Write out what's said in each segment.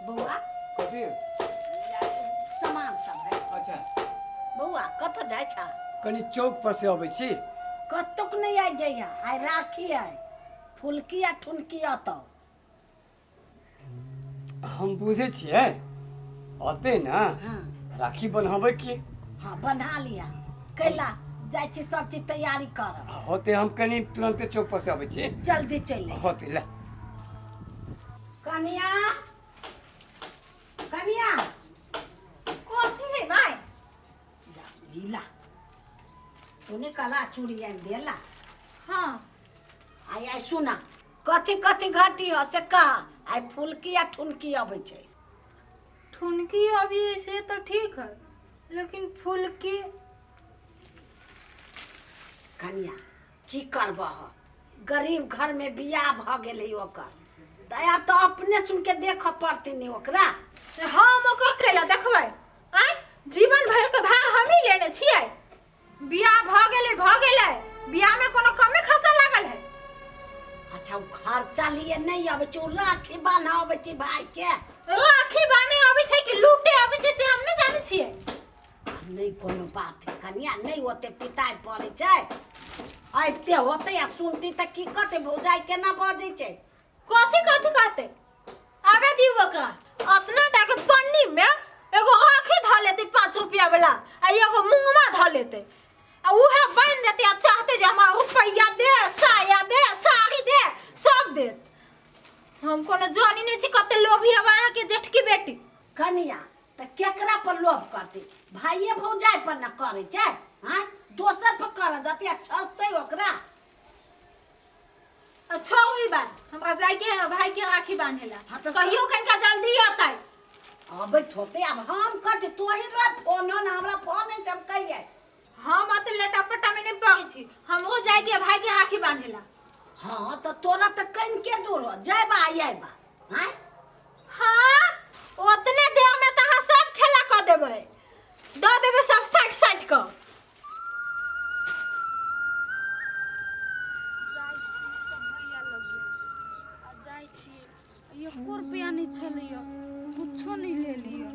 बउआ कथी सामान सब है। अच्छा बउआ कत जाय छ? कनी चौक पर से अबै छी। कतुक नहीं आई जइया। आई राखी है, फुलकी आ ठुनकी अतौ। हम बुझे छियै अते ना हाँ राखी बन्हबै की हाँ बन्हा लिया। कैला जाय छी सब चीज तैयारी कर। होते हम कनी तुरंते चौक पर से अबै छी। जल्दी चल होते ले कनिया कनिया कथी है माय? जा लीला तूने कला चूड़ी आन देला। हाँ आई आई सुना कथी कथी घटी हो से कह। आई फुलकी आ ठुनकी अबै छै। ठुनकी अभी से तो ठीक है, लेकिन फुलकी कनिया की करबह? गरीब घर में बियाह भ गेलै ओकर, दया तो अपने सुन के देख पड़ती नहीं ओकरा। हम ओकर केला देखबै? आय जीवन भर के भाग हम ही लेने छियै। बियाह भ गेलै, बियाह में कोनो कमे खर्चा लागल है? अच्छा उ खर्चा लिए नहीं अबै छै, उ राखी बान्हा अबै छै भाई के। राखी बाने अबै छै कि लूटे अबै छै से हम नहीं जाने छियै। नहीं कोनो बात है कनिया, नहीं होते पिताई पड़े छै। आइते होते आ सुनती त की कहते भौजाई केना बजै छै। कथी कथी कहते? आबे दी ओकरा अपना टाके पन्नी में एगो आँखी ध लेते 5 रुपया वाला आ एगो मुंगवा ध लेते आ उहे बांध देते आ चाहते जे हमरा रुपया दे, साया दे, साड़ी दे, सब दे। हम कोनो जानी नहीं छी कते लोभी हवा के जेठ की बेटी। कनिया त केकरा पर लोभ करती? भाइये भौजाई पर न करे छै। हां दोसर पर कर दती आ छसतै ओकरा। अच्छा हुई बात हमरा जाय के भाई के राखी बांधेला। हाँ तो कहियो कनका जल्दी आतै। अबैत होते अब हम कहते तोही रे फोन न हमरा फोन नहीं चमकैए। हम अत लटापटा में नहीं पड़ी छी, हमरो जाय के भाई के राखी बांधेला। हाँ तो तोरा त कन के दूर जाय बा आय बा। हां हाँ ओतने देर में तहां सब खेला कर देबै, द देबै सब साइड साइड क। जाइ छियै 1 रुपया नहीं छलैया, कुछो नहीं ले लिया।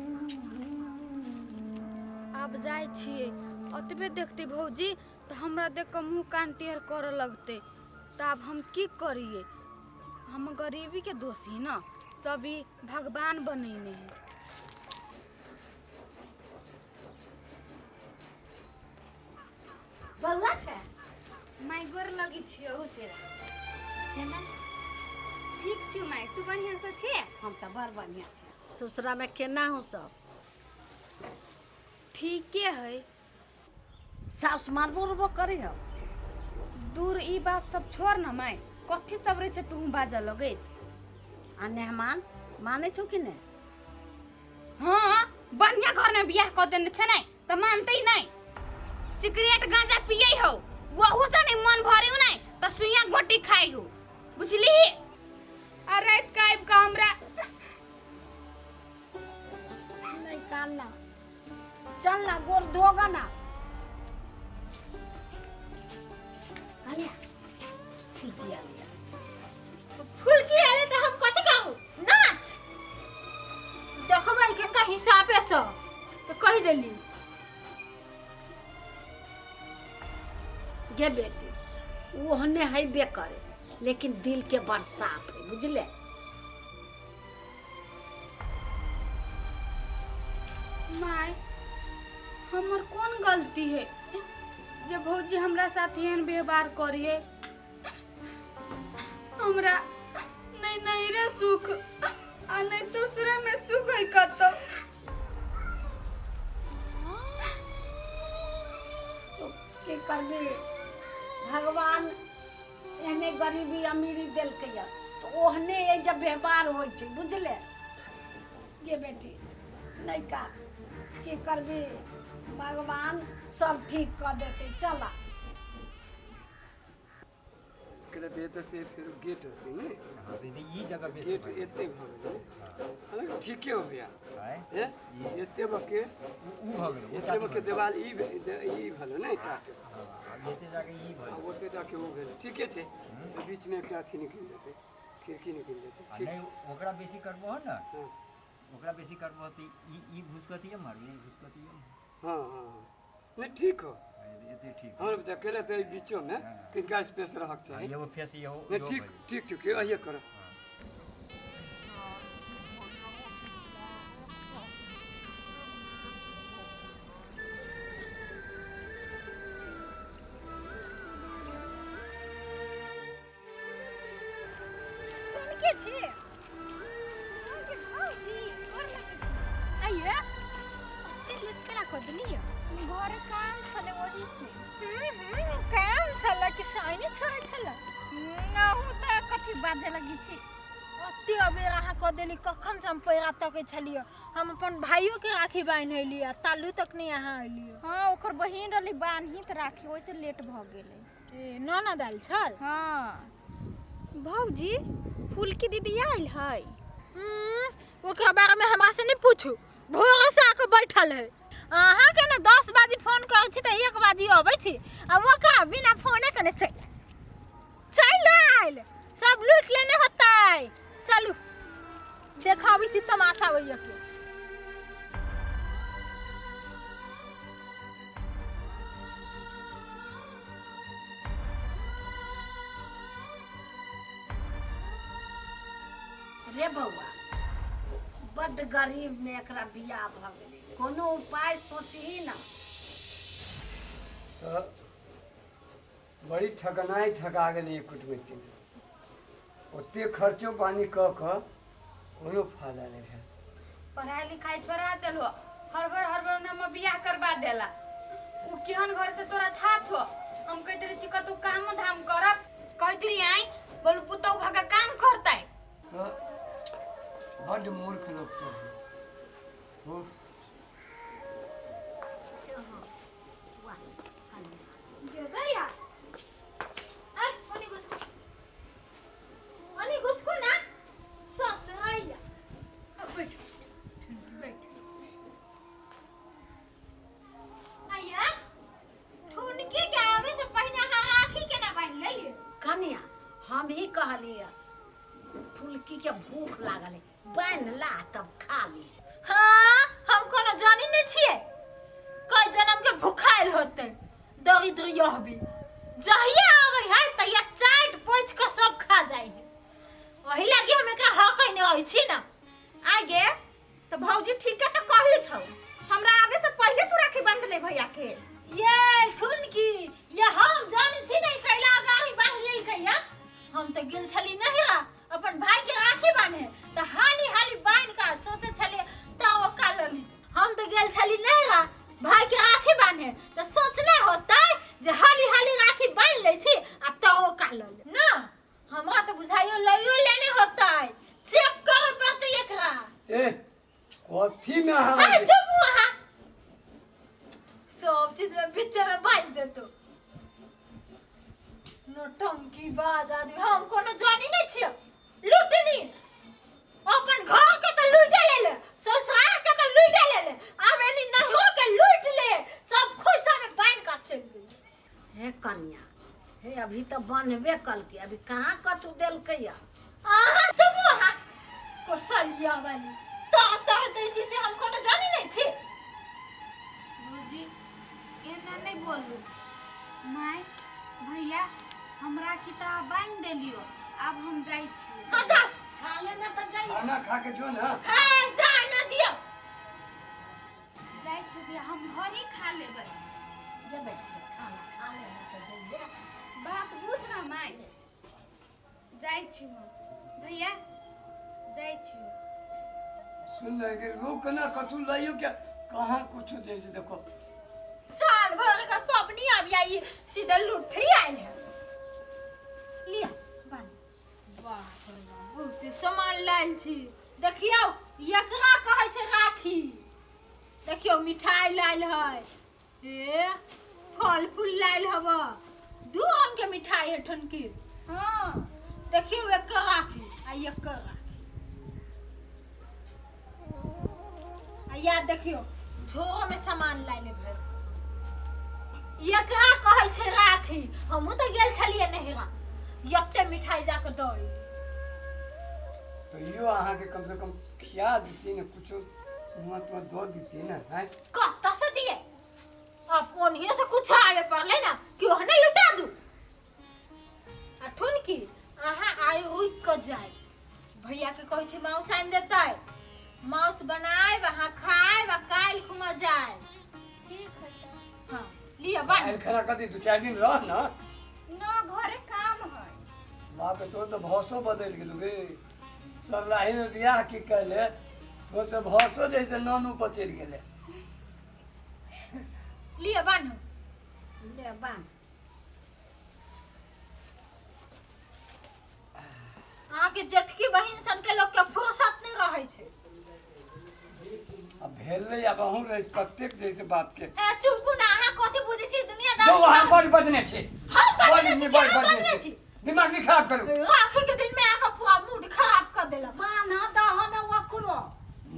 आब जाइ छियै, ओतबे देखते भौजी तो हमरा देख के मुंह कान टेढ़ करे लगते। तो अब हम की करिए? हम गरीबी के दोषी ना, सभी भगवान बनैने हैं। बउआ छै माय गोर लगी छियो उसेरा केना ठीक छी माय? तू बढ़िया से छे? हम त बड़ बढ़िया छै। ससुरा में केना हूं सब? ठीके है। सास मारबो रबो करी हो। दूर ई बात सब छोड़ ना माय, कथी सब रे छे तू बाजा लगे? आ मेहमान माने छौ कि नहीं? हाँ बढ़िया घर में बियाह कर देने छे नहीं तो मानते ही नहीं। सिगरेट गांजा पिए हो, वहू से नहीं मन भरे नहीं तो सुइया गोटी खाई हो, बुझली? अरे काइब का हमरा नहीं कानना, चल ना गोर धोगा ना। कनिया फुलकी आ लिया। फुलकी आले तो हम कथी कहू? नाच देखबै के का हिसाबे से कह देली। गे बेटी ओहने है बेकरे, लेकिन दिल के बड़ साफ है बुझले। माय हमर कौन गलती है जे भौजी हमरा साथ एहन व्यवहार करिए? हमरा नहीं नहीं रे सुख आ नहीं ससुरा में सुख है कतो। तो की करबे, भगवान एहने गरीबी अमीरी देलकै या तो ओहने ये जब व्यवहार होय छै बुझले। गे बेटी नहीं का की करबे, भगवान सब ठीक कर देते। चला कहते तो से फिर गेट होते हैं। हाँ दीदी ये जगह बेसी गेट एते भ गेलै। हां ठीके हो गया है ए एते बके ऊ भ गेलै एते बके देवाल ई भलो नै टाट। हां एते जाके ई भ अब ओते जाके हो गेल ठीके छै। तो बीच में एकटा अथी निकल जेतै, खिड़की निकल जेतै। ठीक नहीं ओकरा बेसी करबो हो ना हां ओकरा बेसी करबो त ई घुसकती है मारू घुसकती है हाँ हाँ नहीं ठीक हो एते ठीक हम बच्चा अकेले तो बीचों में किनका स्पेस रहक चाहिए ये वो फेस ये हो नहीं ठीक ठीक ठीक ये करो के छे भौजी और आइए तेल करा को दिलियो घर काम छले ओदी से काम छला कि साइने छोड़े छला ना हो त कथि बाजे लगी छी अति अबे रहा को देली कखन से हम पैरा तक छलियो हम अपन भाइयों के राखी बांध हलियो तालू तक नहीं यहाँ हलियो हाँ ओकर बहिन रहली बान्ही त राखी ओइसे लेट भ गेलै ए नना दाल छल हाँ भौजी फुलकी दीदी आइल है ओकरा बारे में हमरा से नहीं पूछू भोर से आके बैठल है अहाँ के ना 10 बजे फोन करै छी त 1 बजे आबै छी आ वो का बिना फोने कने चल आइल सब लूट लेने होतै चलू देखाबै छी तमाशा होइए के रे बउआ बड्ड गरीब में एकरा बियाह भ गेलै कोनो उपाय सोचही ना तो बड़ी ठगनाई ठगा गेली कुटमिती में ओते खर्चो पानी क कोनो फायदा नहीं है पढ़ाई लिखाई छोड़ा देलो हरबर नाम बियाह करवा देला उ केहन घर से तोरा था छो हम कहते रही छी कतौ काम धाम करब कहती रही आई बोल पुतौ भगा काम करतै तो बड्ड मूर्ख लोग सब है उफ, गया आई ओनी घुसको ना सस आइया बैठ बैठ आइया ठुन के गावे से पहले राखी के ना बांध ले कनिया हम ही कहलिए फुलकी के भूख लागल है बांध ला तब खा ली हाँ हम कोनो जानी नहीं छिए कई जन्म के भूखाइल होते दरिद्र यह भी जहिया आवे है तहिया चाट पोछ के सब खा जाई है वही लागी हमें का हक नहीं होई छी ना आगे तो भौजी ठीक है तो कहले छौ हमरा आवे से पहले तू राखी बांध ले भैया के ये ठुनकी ये हम जानी छी नहीं कैला गाड़ी बांध ले कहिया हम तो गेल छली नहीं अपन भाई के राखी बांधे तो हाली हाली बांध का सोचे छले तो वो कालली हम तो गेल छली नहीं भाई के राखी बांधे तो सोचना होता है जे हाली हाली राखी बांध ले छी आ तो वो कालली ना हमरा तो बुझाइयो लइयो लेने होता है चेक करे पड़ते एकरा ए कथी में हां हमारे चुप वहां सब चीज में बीच में बांध दे तो नोटंकी बात आदमी हम कोनो जानी नहीं छिए लूटनी अपन घर के तो लूट ले ससुराल के तो लूट ले अब एनी नहो के लूट ले सब खुशा में बांध का चल गई हे कन्या हे अभी तो बनबे कल के अभी कहाँ कतू देल कैया आहा चुप वहां कोसलिया वाली तो दे जी से हम कोनो जानी नहीं छी भौजी एना नहीं बोलू माय भैया हम राखी तो बांध देलियो अब हम जाई छी हां जा खा लेना तो जाइए खाना खा के जो ना हां जा ना दियो जाई छी भैया हम घर ही खा लेबै जे बैठ खाना खा लेना तो जाइए बात बुझ ना माय जाई छी हम भैया जाई छी सुन लगे लोग ना कतू लाइयो क्या कहाँ कुछ जैसे देखो साल भर का पबनी अब आई सीधा लुठी आइल है लिया बांध वाह बहुत सामान लायल छी देखियो एकरा कहै छै राखी देखियो मिठाई लायल है ए फल फूल लायल हब दू अंग के मिठाई है ठनकी हां देखियो एक राखी आ एक राखी आ या देखियो झोरा में सामान लायल है एकरा कहै छै राखी हमहू तो गेल छलिए नहिरा यत्ते मिठाई जाके दई तो यो अहाँ के कम से कम खिया देती ना कुछ मुँह तुम दो देती ना है कत्ता से दिए अब ओनिए से कुछ आवे पड़ले ना कि ओहने लुटा दू अठुन की अहाँ आए होई क जाए भैया के कहै छी माउस आन देतै माउस बनाए वहाँ खाए व काल घुमा जाए ठीक है तो। हां लिया बान आयल खरा कदी 2-4 दिन रह ना ना घरे काम है। बाप रे, तोर तो भौसो बदल गेल गे सरलाही में बियाह की कहले तो भौसो जैसे नानू पर चल गेले लिया बान ले बान अहाँ के जटकी बहिन सन के लोग के फुर्सत नहीं रहे छे अब भेले अब अहूँ रे प्रत्येक जैसे बात के ए चुप ना अहाँ कथि बुझै छी जो दुनियादारी वहाँ बड़ बजने छे हम बजने छी बड़ हम बजने बजने छे छी दिमाग नहीं खराब करो आखिर के दिन में आका पूरा मूड खराब कर देला बान दहन वकरो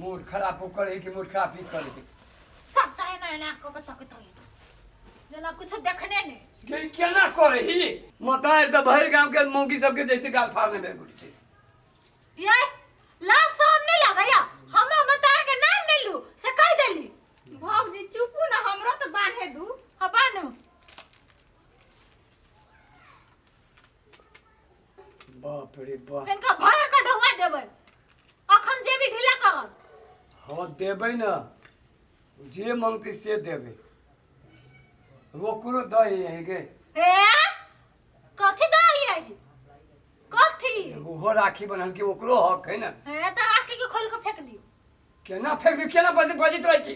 मूड खराब हो करे कि मूड खराब ही करे सब ताए ना को तक जना कुछ देखने ने के केना करे ही मतार तो भर गांव के मौगी सब के जैसे गाल फाड़ने में बुझ छे ये लाज सब नहीं लगाया हम बता के नाम नहीं लू से कह देली भौजी चुपू ना हमरो तो बांधे दू। हबानु बाप रे बाप इनका भरा का ढवा देबै अखन जे भी ढीला करब हाँ देबै ना जे मांगते से देबै ओकरो दही है गे ए कथि दई है कथि ओहो राखी बनल के ओकरो हक है ना ए त आखी के खोल के फेंक दियो केना फेंक दी केना बजित रहे छी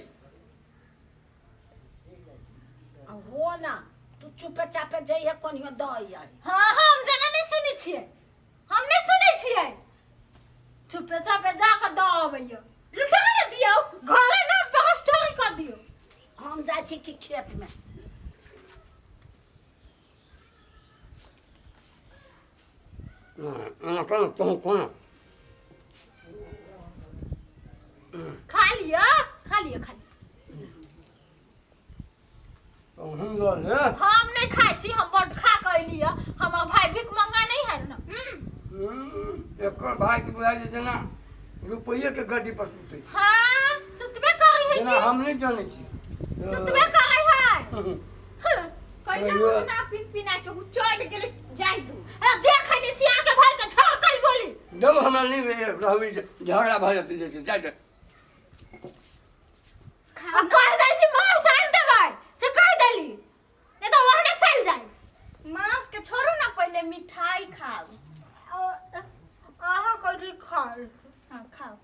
हो ना तू चुपे चापे जइहे कोनियो दई आई हां हम जना नहीं सुनै छियै हम नहीं सुनै छियै चुपे चापे जा के द अबैयो लुटा न दियो घरे न बहस ठोई कर दियो हम जाइ छी कि खेत में कौन तो कौन खा लियो खा लियो हम ले हम नहीं खाई छी हम बड खा के अइलियो हमर भाई भिख मंगा नहीं है ना एकर भाई के बुझाइ छै जेना रुपये के गड्डी पर सुतै छै हां सुतबे करै है जेना कि हम नहीं जानै छी सुतबे करै है कहला उतना पिन पिना चो चढ़ गेले जाय दू। अरे देख ले छी आके भाई के छड़कल बोली जब हमरा नहीं रहबी झगड़ा भऽ जेतै जैसे जाय आ कह दै छी मां साइन देबै से कह देली नहीं तो वहने चल जाए मांस के छोड़ू ना पहले मिठाई खाओ। आहा कथि खाल हां खाओ।